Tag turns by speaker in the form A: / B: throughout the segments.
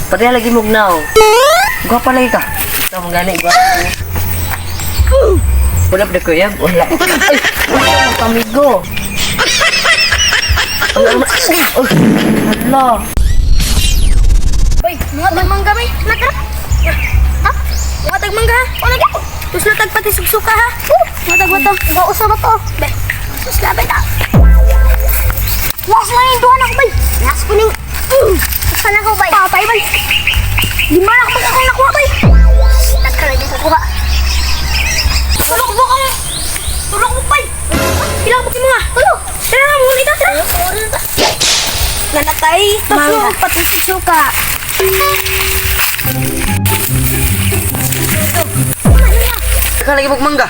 A: Padahal lagi mugnaw. Gua pa lagi ka. Ito mong gani, gua. Wala pa ko yan. Wala. Ay! Wala ka, amigo. Hala.
B: Bay, mga tagmangga bay. Nakara. Ha? Mga tagmangga ha? O lagi. Terus latag pati sugsuka ha? Mga tagmato. Gausa ba to? Bay. Terus labay na. Las lang yung duhan ako bay. Las ko ning. Saan ako bay? Patay bay. Lima na kapag akong nakuha bay. Nagkala din sa kuha. Tulog mo kang. Tulog mo bay. Ilang mo mga. Tulog. Tara na muli ka. Tara. Nanatay. Tapos pati sugsuka.
A: Ikaw lagi magmangga.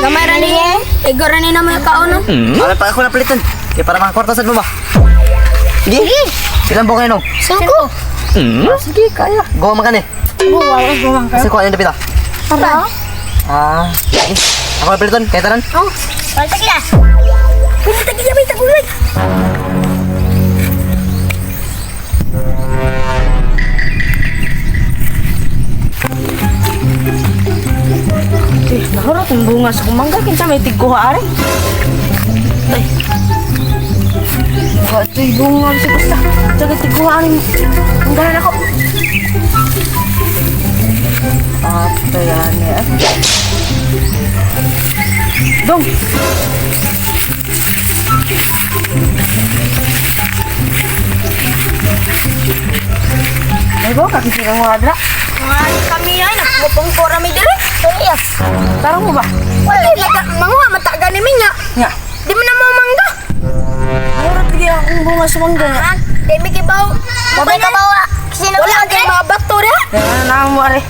B: Gamay rani eh. Igor rani na mo yung kaon no?
A: Wala pa ako napalitan. Kaya para mga kwartasan mo ba? Sige. Silang buong kayo no?
B: Sangko.
A: Sige, kaya. Gawa makan eh.
B: Buwang ka.
A: Kasi kuha yung dapit ah.
B: Tara.
A: Sige. Ako napalitan. Kaya taran.
B: Oh, palta kita. Palta kita bay tagulan.
C: Naharap yung bunga sa kumangga, kinsa may tigkuha ari. Ay. Ito yung bunga sa gusta. Jaga tigkuha ari. Manggahan ako. Apa yan eh. Dong. Ay ba, kakisig ang mga dra.
B: Mga kami ay nagpupong pora may diri. Iya.
C: Tarang mo ba?
B: Wala mga mataga ni Minga.
C: Nga.
B: Di mo na mamangga.
C: Naharap lagi akong bunga sa mangga.
B: Ah, di mi kibaw. Mabay ka bawa. Sino wala kay mga bato ra?
C: Kaya na mo ari.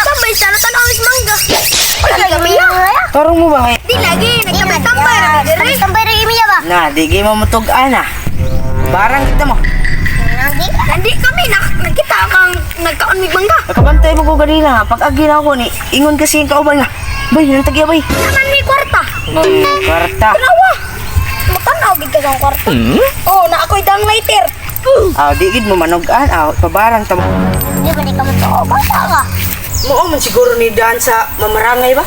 B: Sabay sana tanaw is mangga. Wala kami ya.
C: Tarang mo ba kay?
B: Di lagi nagtambay ra diri. Tambay ra imi ba?
C: Na, di kayo mamutog-an ah. Barang kita mo.
B: Nandi kami nakita kang nagkaon mig mangga.
C: Nakabantay mo ko ganina. Pag agi na ako ni, ingon kasi yung kauban nga. Bay, nang tagya bay.
B: Naman mi kwarta.
C: Karta.
B: Tanawa. Matanaw gid ka ang kwarta. Oh, na ako'y dang lighter.
C: Di gid mo manog-an. Pabarang tamo.
B: Di ba di ka mo to? Bata ka.
C: Mo man siguro ni Dan sa mamarangay ba?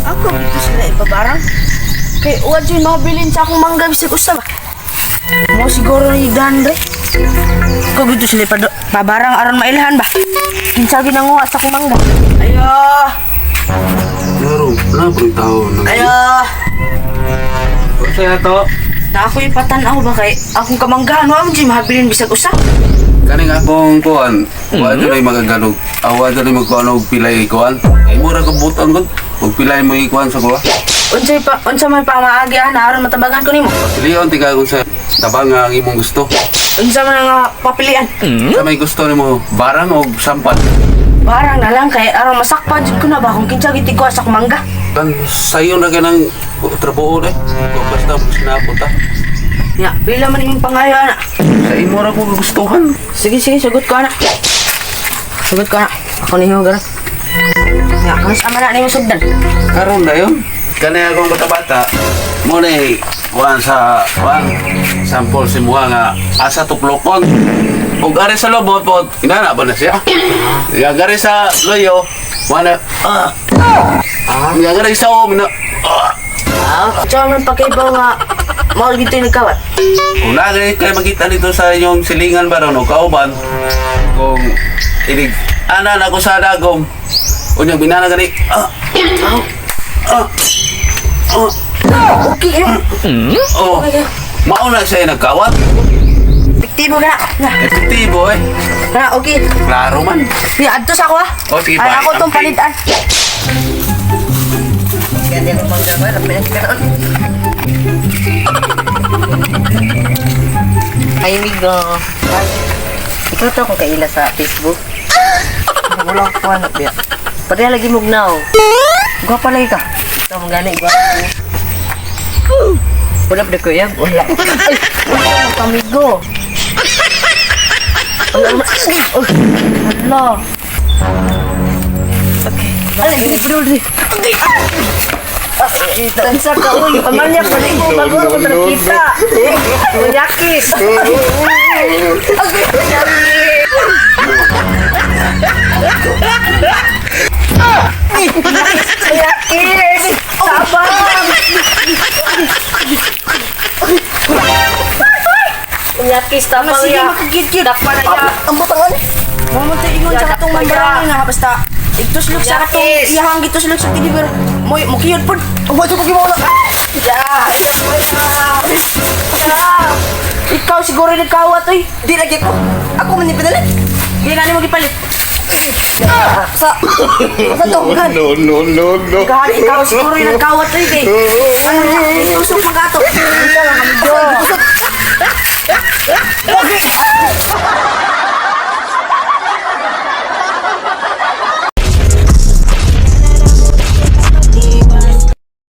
C: Ako dito sila ipabarang. Kay uwad yung mabilin sa akong mangga bisig usa ba? Mo siguro ni Dan re. Ako dito sila pabarang aron mailhan ba? Kinsa ginanguha sa akong mangga. Ayo.
D: Laro, wala pang tao.
C: Ayo.
D: Kasi na to,
C: Na ako ipatanaw ba kay akong kamanggahan mo ang mabilin bisag usa.
D: kaning akong kuhan, wala dyan ay magaganog. Awa dyan ay magkuhan o pilay kuhan. Ay mura ka butang ko, magpilay mo ikuhan sa kuha.
C: Unsa man pa maagi aron matabagan ko nimo.
D: Pilihan tika kung sa tabang nga ang imong gusto.
C: Unsa man nga papilian?
D: Sa may gusto ni mo, barang o sampan.
C: Barang na lang kay aron masakpa jud ko na ba kung kinsa gid ko sa akong mangga.
D: Kan sayo na ka ng trabaho eh. Kung basta sinapunta.
C: Ya, bila man imong pangayo ana.
D: Sa imo ra ko gustuhan.
C: Sige, sugot ko ana. Sugot ko ana. Ako ni Hugo. Ya, kung sama na nimo sugdan.
D: Karon na yun. Kani akong bata-bata, mo na kuhan sa kuhan. Sampol si Muha nga asa tuplokon. O gari sa lobot po, inana ba na siya? Gari sa loyo, wala, gari sa o,
C: Tsaka man pakibaw nga mao gito yung nagkawat.
D: kung nagay kayo makita dito sa inyong silingan ba ron o kauban, kung inig, ana na ko sa dagom, unyang binana gani,
C: Okay yun.
D: oh, mauna siya nagkawat,
C: Epektibo na. Na,
D: epektibo eh,
C: okay.
D: klaro man.
C: Ya, adto sa ako ha.
D: O, sige,
C: Ay, ako
D: bye.
C: tong palitan.
A: Kaya din ang mangga ba? Rapin ang kinaon. Ay, amigo. Ikaw to kung kaila sa Facebook. Wala ko ano, biya. Padahal lagi mugnaw. Gwa pa lagi ka. Ito mong gani, gwa. Wala pa ko yan. Wala. Ay, wala ka, amigo. Hala. Okay. Alay, dili. Tansa ka, uy. Pamanya, pali mo. Bago ako nakita. Yakis. Kis tapang
C: Sige,
A: ya.
C: makikit-kit.
A: Dapat na ya.
C: Ang butangan. Mamatay ingon sa katong
A: Yadak pa
C: mambarangay nga. Basta, ituslok sa katong
A: Yakis.
C: iyahang ituslok sa deliver. Mo kiyod po. Ang buto pag mo na. Ikaw siguro nagkawat oy. Di lagi ko. Ako man ni pinalit. Di na mo gipalit. Sa to kan.
D: no.
C: Kahit ikaw siguro nagkawat oy kay. Ano niya? Tusok magato.